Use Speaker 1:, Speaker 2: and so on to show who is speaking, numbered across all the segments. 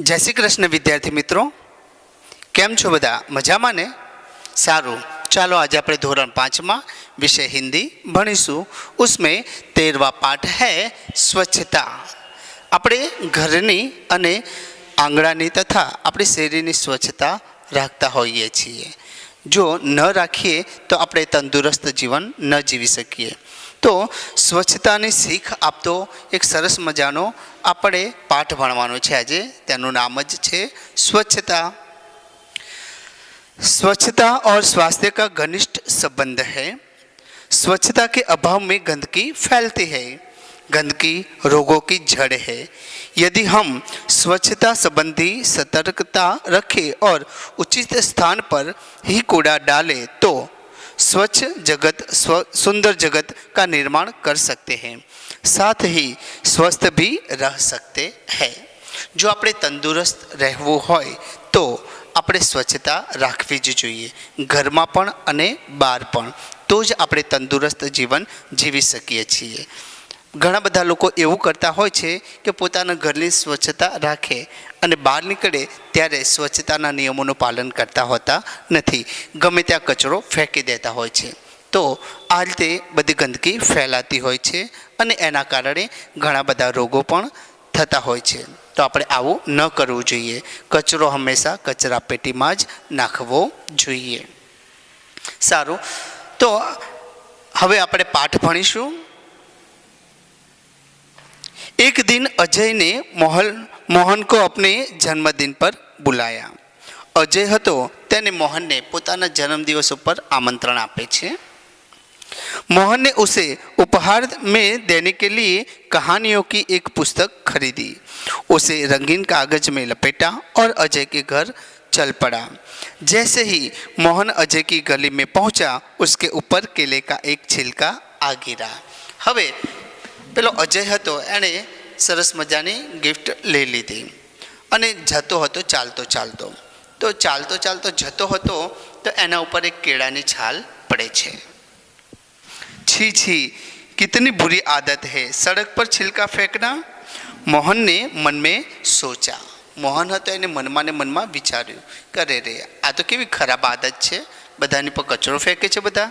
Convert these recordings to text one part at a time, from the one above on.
Speaker 1: જય શ્રી કૃષ્ણ વિદ્યાર્થી મિત્રો, કેમ છો બધા? મજામાં ને? સારું, ચાલો આજે આપણે ધોરણ 5માં વિષય હિન્દી ભણીશું. उसमें 13वां पाठ है સ્વચ્છતા. આપણે ઘરની અને આંગણાની તથા આપણી શેરીની સ્વચ્છતા રાખતા હોઈએ છીએ. જો ન રાખીએ તો આપણે તંદુરસ્ત જીવન ન જીવી શકીએ. તો સ્વચ્છતાની શીખ આપતો એક સરસ મજાનો આપણે પાઠ ભણવાનો છે આજે. તેનું નામ જ છે स्वच्छता. स्वच्छता और स्वास्थ्य का घनिष्ठ संबंध है. स्वच्छता के अभाव में गंदगी फैलती है. गंदगी रोगों की जड़ है. यदि हम स्वच्छता संबंधी सतर्कता रखें और उचित स्थान पर ही कूड़ा डालें तो स्वच्छ जगत सुंदर जगत का निर्माण कर सकते हैं, साथ ही स्वस्थ भी रह सकते हैं. जो આપણે તંદુરસ્ત રહેવું હોય તો આપણે સ્વચ્છતા રાખવી જ જોઈએ, ઘરમાં પણ અને બહાર પણ. તો જ આપણે તંદુરસ્ત જીવન જીવી શકીએ છીએ. ઘણા બધા લોકો એવું કરતા હોય છે કે પોતાના ઘરની સ્વચ્છતા રાખે અને બહાર નીકળે ત્યારે સ્વચ્છતાના નિયમોનું પાલન કરતા હોતા નથી. ગમે ત્યાં કચરો ફેંકી દેતા હોય છે. તો આ રીતે બધી ગંદકી ફેલાતી હોય છે અને એના કારણે ઘણા બધા રોગો પણ થતા હોય છે. તો આપણે આવું ન કરવું જોઈએ. કચરો હંમેશા કચરા પેટીમાં જ નાખવો જોઈએ. સારું, તો હવે આપણે પાઠ ભણીશું. एक दिन अजय ने मोहन को अपने जन्मदिन पर बुलाया. अजय હતો તેને મોહનને પોતાના જન્મદિવસ ઉપર આમંત્રણ આપે છે. मोहन ने उसे उपहार में देने के लिए कहानियों की एक पुस्तक खरीदी. उसे रंगीन कागज में लपेटा और अजय के घर चल पड़ा. जैसे ही मोहन अजय की गली में पहुंचा, उसके ऊपर केले का एक छिलका आ गिरा. હવે પેલો અજય હતો એણે સરસ મજાની ગિફ્ટ લઈ લીધી અને જતો હતો ચાલતો ચાલતો. તો ચાલતો ચાલતો જતો હતો તો એના ઉપર એક કેળાની છાલ પડે છે. छी छी, कितनी बुरी आदत है सड़क पर छिलका फेंकना. मोहन ने मन में सोचा. મોહન હતો એને મનમાં ને મનમાં વિચાર્યું કે રે આ તો કેવી ખરાબ આદત છે, બધાની પર કચરો ફેંકે છે બધા.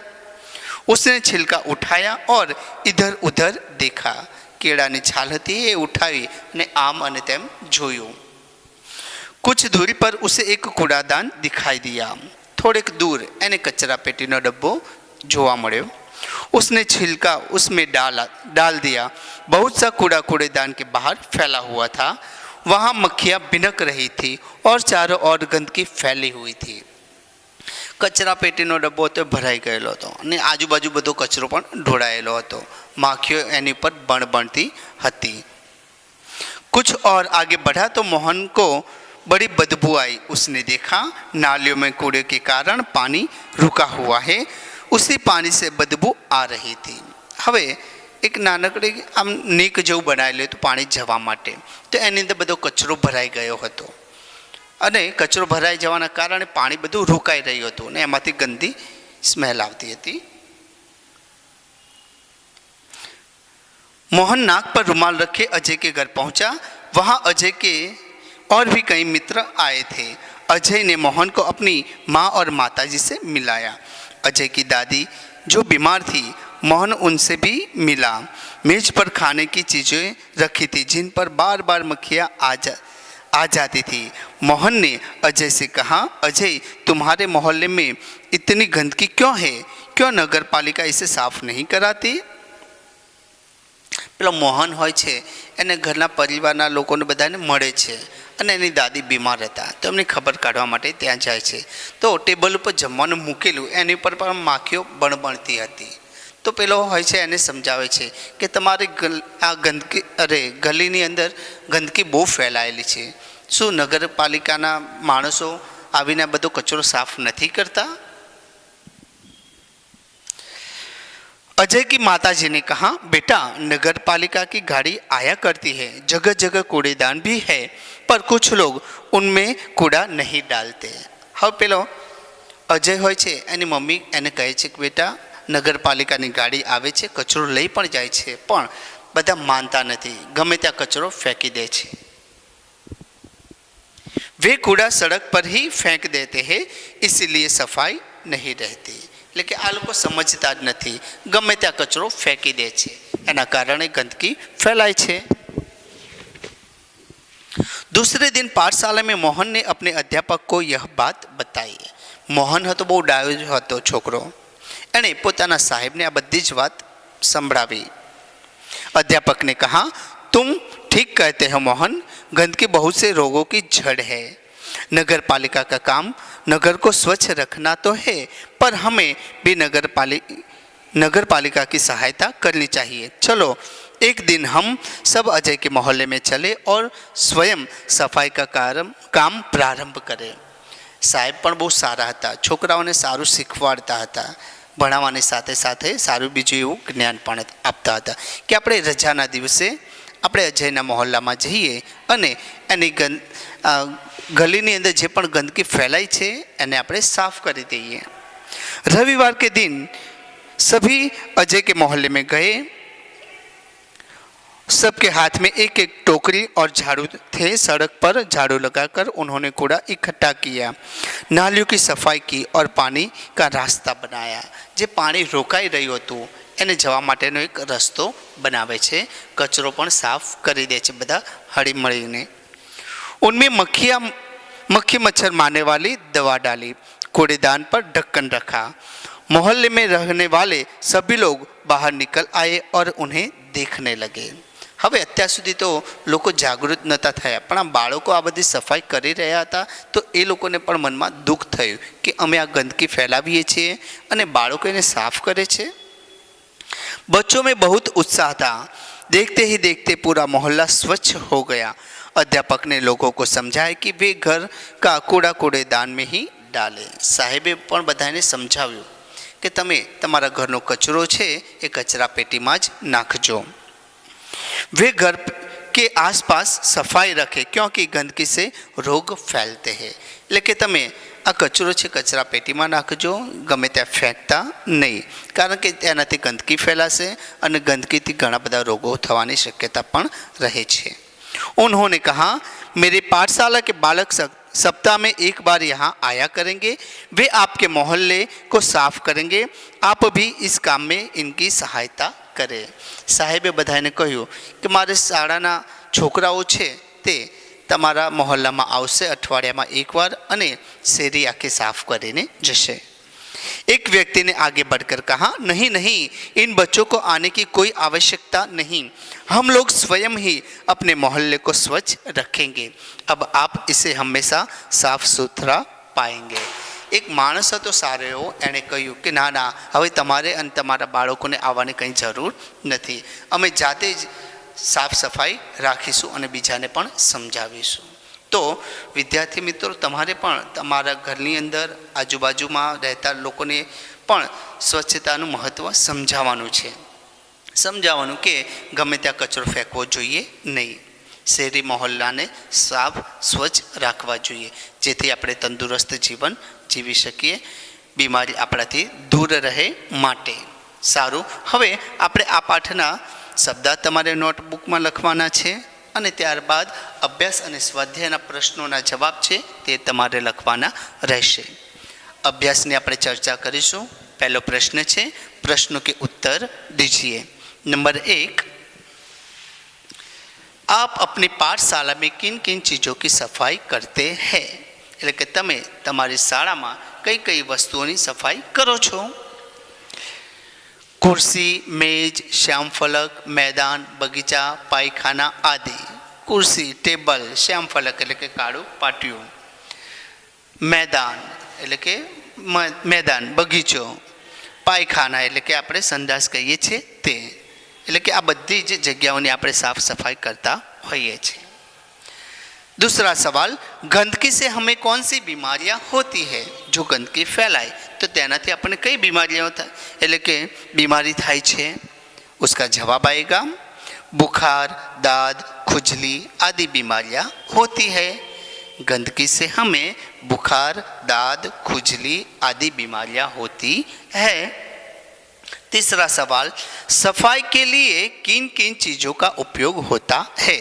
Speaker 1: उसने छिलका उठाया और इधर उधर देखा. કેળાની છાલ હતી એ ઉઠાવી અને આમ અને તેમ જોયું. कुछ दूरी पर उसे एक कूड़ादान दिखाई दिया. થોડેક દૂર એને કચરા પેટીનો ડબ્બો જોવા મળ્યો. उसने छिलका उसमें डाल दिया. बहुत सा कूड़ा कूड़ेदान के बाहर फैला हुआ था. वहाँ मक्खियाँ भिनक रही थी और चारों ओर गंदगी फैली हुई थी. કચરા પેટીનો ડબ્બો તો ભરાઈ ગયેલો હતો અને આજુબાજુ બધો કચરો પણ ઢોળાયેલો હતો. માખીઓ એની પર બણબણતી હતી. कुछ और आगे बढ़ा तो मोहन को बड़ी बदबू आई. उसने देखा नालियों में कूड़े के कारण पानी रुका हुआ है. उसी पानी से बदबू आ रही थी. હવે એક નાનકડી આમ નીક જેવું બનાવેલું હતું પાણી જવા માટે. તો એની અંદર બધો કચરો ભરાઈ ગયો હતો અને કચરો ભરાઈ જવાના કારણે પાણી બધું રોકાઈ રહ્યું હતું અને એમાંથી ગંદી સ્મેલ આવતી હતી. मोहन नाक पर रुमाल रखे अजय के घर पहुंचा. वहां अजय के और भी कई मित्र आए थे. अजय ने मोहन को अपनी माँ और माताजी से मिलाया. अजय की दादी जो बीमार थी, मोहन उनसे भी मिला. मेज पर खाने की चीज़ें रखी थी जिन पर बार बार मक्खियाँ आ जाती थी. मोहन ने अजय से कहा, अजय तुम्हारे मोहल्ले में इतनी गंदगी क्यों है? क्यों नगर पालिका इसे साफ नहीं कराती? પેલો મોહન હોય છે એને ઘરના પરિવારના લોકોને બધાને મળે છે અને એની દાદી બીમાર હતા તો એમની ખબર કાઢવા માટે ત્યાં જાય છે. તો ટેબલ ઉપર જમવાનું મૂકેલું એની ઉપર પણ માખીઓ બણબણતી હતી. તો પેલો હોય છે એને સમજાવે છે કે તમારી આ ગંદકી ગલીની અંદર ગંદકી બહુ ફેલાયેલી છે. શું નગરપાલિકાના માણસો આવીને બધો કચરો સાફ નથી કરતા? अजय की माताजी ने कहा, बेटा नगर पालिका की गाड़ी आया करती है, जगह जगह कूड़ेदान भी है, पर कुछ लोग उनमें कूड़ा नहीं डालते. હવે પેલો અજય હોય છે એની મમ્મી એને કહે છે કે બેટા નગરપાલિકાની ગાડી આવે છે, કચરો લઈ પણ જાય છે, પણ બધા માનતા નથી, ગમે ત્યાં કચરો ફેંકી દે છે. वे कूड़ा सड़क पर ही फेंक देते हैं, इसलिए सफाई नहीं रहती। એટલે કે આ લોકો સમજતા જ નથી, ગમે ત્યાં કચરો ફેંકી દે છે, એના કારણે ગંદકી ફેલાય છે। दूसरे दिन पाठशाला में मोहन ने अपने अध्यापक को यह बात बताई। मोहन હતો બહુ ડાયો હતો છોકરો, એણે પોતાના સાહેબને આ બધી જ વાત સંભળાવી। अध्यापक ने कहा, तुम ठीक कहते हो मोहन, गंदगी बहुत से रोगों की जड़ है। नगर पालिका का काम नगर को स्वच्छ रखना तो है, पर हमें भी नगर पालिका की सहायता करनी चाहिए। चलो एक दिन हम सब अजय के मोहल्ले में चले और स्वयं सफाई का काम प्रारंभ करें। साहेब पण बहुत सारा था, छोकराओने सारू શીખવાડતા હતા, ભણાવવાની સાથે સાથે સારું બીજું એવું જ્ઞાન પણ આપતા હતા કે આપણે રજાના દિવસે આપણે અજયના મહોલ્લામાં જઈએ અને એની ગલીની અંદર જે પણ ગંદકી ફેલાઈ છે એને આપણે સાફ કરી દઈએ। रविवार के दिन सभी अजय के मोहल्ले में गए। सबके हाथ में एक एक टोकरी और झाड़ू थे। सड़क पर झाड़ू लगाकर उन्होंने कूड़ा इकट्ठा किया, नालियों की सफाई की और पानी का रास्ता बनाया। जे पानी रोकाई रह्યું હતું એને જવા માટેનો એક રસ્તો બનાવે છે, કચરો પણ સાફ કરી દે છે બધા હળીમળીને। उनमें मक्खी मच्छर मारने वाली दवा डाली, कूड़ेदान पर ढक्कन रखा। मोहल्ले में रहने वाले सभी लोग बाहर निकल आए और उन्हें देखने लगे। હવે અત્યાર સુધી તો લોકો જાગૃત નહોતા થયા, પણ આ બાળકો આ બધી સફાઈ કરી રહ્યા હતા તો એ લોકોને પણ મનમાં દુઃખ થયું કે અમે આ ગંદકી ફેલાવીએ છીએ અને બાળકો એને સાફ કરે છે। बच्चों में बहुत उत्साह था। देखते ही देखते पूरा मोहल्ला स्वच्छ हो गया। अध्यापक ने लोगों को समझाया कि वे घर का कूड़ा कूड़ेदान में ही डाले। साहेबे પણ બધાને સમજાવ્યું કે તમે તમારા ઘરનો કચરો છે એ કચરા પેટીમાં જ નાખજો। वे घर के आसपास सफाई रखें क्योंकि गंदगी से रोग फैलते हैं। એટલે કે તમે આ કચરો છે કચરા પેટીમાં નાખજો, ગમે ત્યાં ફેંકતા નહીં, કારણ કે તેનાથી ગંદકી ફેલાશે અને ગંદકીથી ઘણા બધા રોગો થવાની શક્યતા પણ રહે છે। उन्होंने कहा, मेरे पाठशाला के बालक सप्ताह में एक बार यहाँ आया करेंगे, वे आपके मोहल्ले को साफ करेंगे, आप भी इस काम में इनकी सहायता करें। साहेबे બધાને કહ્યું કે મારે શાળાના છોકરાઓ છે તે તમારા મોહલ્લામાં આવશે અઠવાડિયામાં એકવાર અને શેરી આખી સાફ કરીને જશે। एक व्यक्ति ने आगे बढ़कर कहा, नहीं नहीं, इन बच्चों को आने की कोई आवश्यकता नहीं, हम लोग स्वयं ही अपने मोहल्ले को स्वच्छ रखेंगे, अब आप इसे हमेशा साफ सुथरा पाएंगे। एक माणस હતો સારો એવો, એણે કહ્યું કે ના ના, હવે તમારે અને તમારા બાળકોને આવવાની કંઈ જરૂર નથી, અમે જાતે જ સાફ સફાઈ રાખીશું અને બીજાને પણ સમજાવીશું। તો વિદ્યાર્થી મિત્રો, તમારે પણ તમારા ઘરની અંદર આજુબાજુમાં રહેતા લોકોને પણ સ્વચ્છતાનું મહત્ત્વ સમજાવવાનું છે, સમજાવવાનું કે ગમે ત્યાં કચરો ફેંકવો જોઈએ નહીં, શેરી મહોલ્લાને સાફ સ્વચ્છ રાખવા જોઈએ, જેથી આપણે તંદુરસ્ત જીવન જીવી શકીએ, બીમારી આપણાથી દૂર રહે માટે। સારું, હવે આપણે આ પાઠના શબ્દ તમારે નોટબુકમાં લખવાના છે અને ત્યારબાદ અભ્યાસ અને સ્વાધ્યાયના પ્રશ્નોના જવાબ છે તે તમારે લખવાના રહેશે। અભ્યાસની આપણે ચર્ચા કરીશું। પહેલો પ્રશ્ન છે, પ્રશ્નો કે उत्तर दीजिए। नंबर 1, आप अपनी पाठशाला में किन किन चीज़ों की सफाई करते हैं? એટલે કે તમે તમારી શાળામાં કઈ કઈ વસ્તુઓની સફાઈ કરો છો? कुर्सी, मेज, श्यामफलक, मैदान, बगीचा, पायखाना आदि। कुर्सी, टेबल, श्यामफलक એટલે કે કાળું પાટિયું, मैदान એટલે કે मैदान, बगीचो, पायखाना એટલે કે આપણે સંડાસ કહીએ છીએ તે, એટલે કે આ બધી જ જગ્યાઓની આપણે સાફ સફાઈ કરતા હોઈએ છીએ। दूसरा सवाल, गंदगी से हमें कौन सी बीमारियां होती है? जो गंदगी फैलाए तो तेनाथी अपने कई बीमारियां होता है એટલે કે बीमारी થાય છે। उसका जवाब आएगा, बुखार, दाद, खुजली आदि बीमारियां होती है। गंदगी से हमें बुखार, दाद, खुजली आदि बीमारियां होती है। तीसरा सवाल, सफाई के लिए किन किन चीज़ों का उपयोग होता है?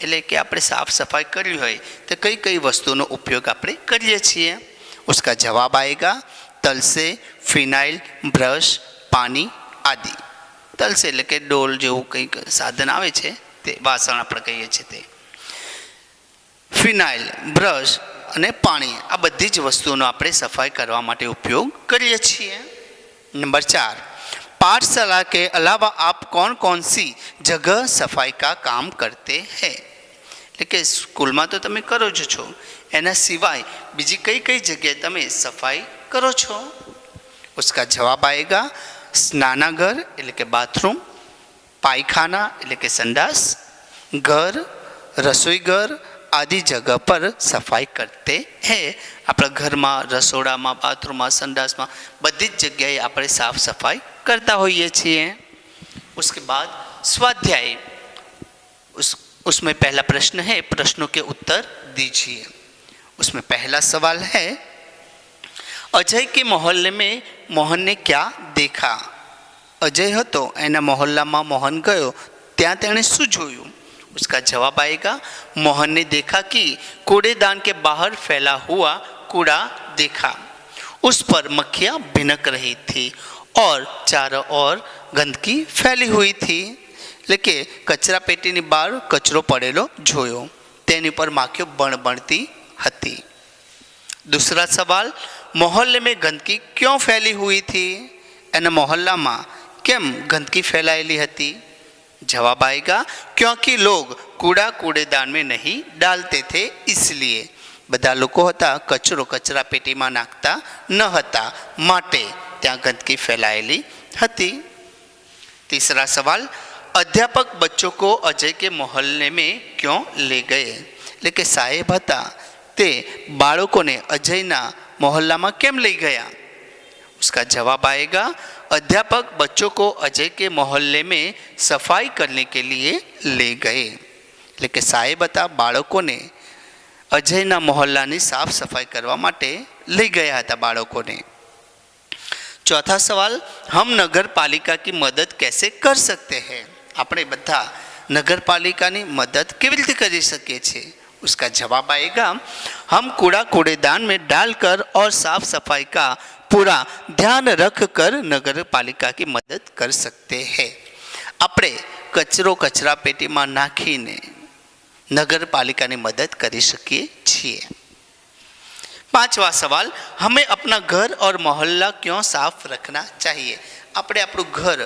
Speaker 1: એટલે કે આપણે સાફ સફાઈ કરવી હોય તો કઈ કઈ વસ્તુનો ઉપયોગ આપણે કરીએ છીએ? उसका जवाब आएगा तल से, फिनाइल, ब्रश, पानी आदि. तल से એટલે કે ડોલ જેવું કંઈક સાધન આવે છે તે વાસણ આપણે કહીએ છીએ તે. ફિનાઇલ, બ્રશ અને પાણી આ બધી જ વસ્તુઓનો આપણે સફાઈ કરવા માટે ઉપયોગ કરીએ છીએ. नंबर 4, पाठशाला के अलावा आप कौन कौन सी जगह सफाई का काम करते हैं? એટલે કે સ્કૂલમાં તો તમે કરો જ છો, એના સિવાય બીજી કઈ કઈ જગ્યાએ તમે સફાઈ કરો છો? उसका जवाब आएगा स्नानाघर એટલે કે બાથરૂમ, पायखाना એટલે કે संडास, घर, रसोईघर आदि जगह पर सफाई करते हैं. આપણા ઘરમાં, રસોડામાં, બાથરૂમમાં, સંડાસમાં બધી જ જગ્યાએ આપણે સાફ સફાઈ करता होइए છીએ. उसके बाद स्वाध्याय, उसमें पहला प्रश्न है, प्रश्नों के उत्तर दीजिए. उसमें पहला सवाल है अजय के मोहल्ले में मोहन ने क्या देखा? अजय હતો એના મોહલ્લામાં મોહન ગયો ત્યાં તેણે શું જોયું? उसका जवाब आएगा मोहन ने देखा कि कूड़ेदान के बाहर फैला हुआ कूड़ा देखा. उस पर मक्खियाँ भिनक रही थी और चारों ओर गंदगी फैली हुई थी. એટલે કે કચરા પેટીની બહાર કચરો પડેલો જોયો, તેની પર માખીઓ બણબણતી હતી. दूसरा सवाल मोहल्ले में गंदगी क्यों फैली हुई थी? એના મોહલ્લામાં કેમ ગંદકી ફેલાયેલી હતી? जवाब आएगा क्योंकि लोग कूड़ा कूड़ेदान में नहीं डालते थे इसलिए. બધા લોકો હતા કચરો કચરા પેટીમાં નાખતા ન હતા, માટે ત્યાં ગંદકી ફેલાયેલી હતી. तीसरा सवाल अध्यापक बच्चों को अजय के मोहल्ले में क्यों ले गए? એટલે કે સાહેબ હતા તે બાળકોને અજયના મોહલ્લામાં કેમ લઈ ગયા? उसका जवाब आएगा अध्यापक बच्चों को अजय के मोहल्ले में सफाई करने के लिए ले गए. એટલે કે સાહેબ હતા બાળકોને અજયના મોહલ્લાની સાફ સફાઈ કરવા માટે લઈ ગયા હતા બાળકોને. चौथा सवाल हम नगर पालिका की मदद कैसे कर सकते हैं? આપણે બધા નગરપાલિકાની મદદ કેવી રીતે કરી શકીએ છીએ? उसका जवाब आएगा हम कूड़ा कूड़ेदान में डालकर और साफ सफाई का पूरा ध्यान रख कर नगर पालिका की मदद कर सकते हैं. આપણે કચરો કચરા પેટીમાં નાખીને નગરપાલિકાની મદદ કરી શકીએ છીએ. पांचवा सवाल हमें अपना घर और मोहल्ला क्यों साफ रखना चाहिए? આપણે આપણું ઘર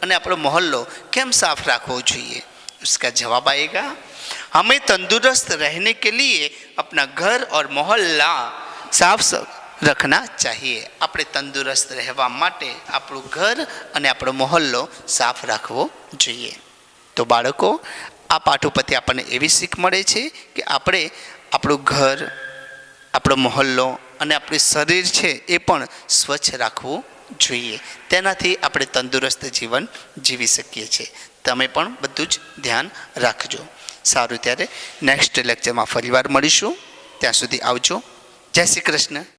Speaker 1: અને આપણો મોહલ્લો કેમ સાફ રાખવો જોઈએ? उसका जवाब आएगा हमें तंदुरुस्त रहने के लिए अपना घर और मोहल्ला साफ रखना चाहिए. આપણે તંદુરસ્ત રહેવા માટે આપણું ઘર અને આપણો મોહલ્લો સાફ રાખવો જોઈએ. તો બાળકો આ પાઠ ઉપરથી આપણને એવી શીખ મળે છે કે આપણે આપણું ઘર, આપણો મોહલ્લો અને આપણું શરીર છે એ પણ સ્વચ્છ રાખવું જોઈએ. તેનાથી આપણે તંદુરસ્ત જીવન જીવી શકીએ છીએ. તમે પણ બધું જ ધ્યાન રાખજો. સારું, ત્યારે નેક્સ્ટ લેક્ચરમાં ફરીવાર મળીશું. ત્યાં સુધી આવજો. જય શ્રી કૃષ્ણ.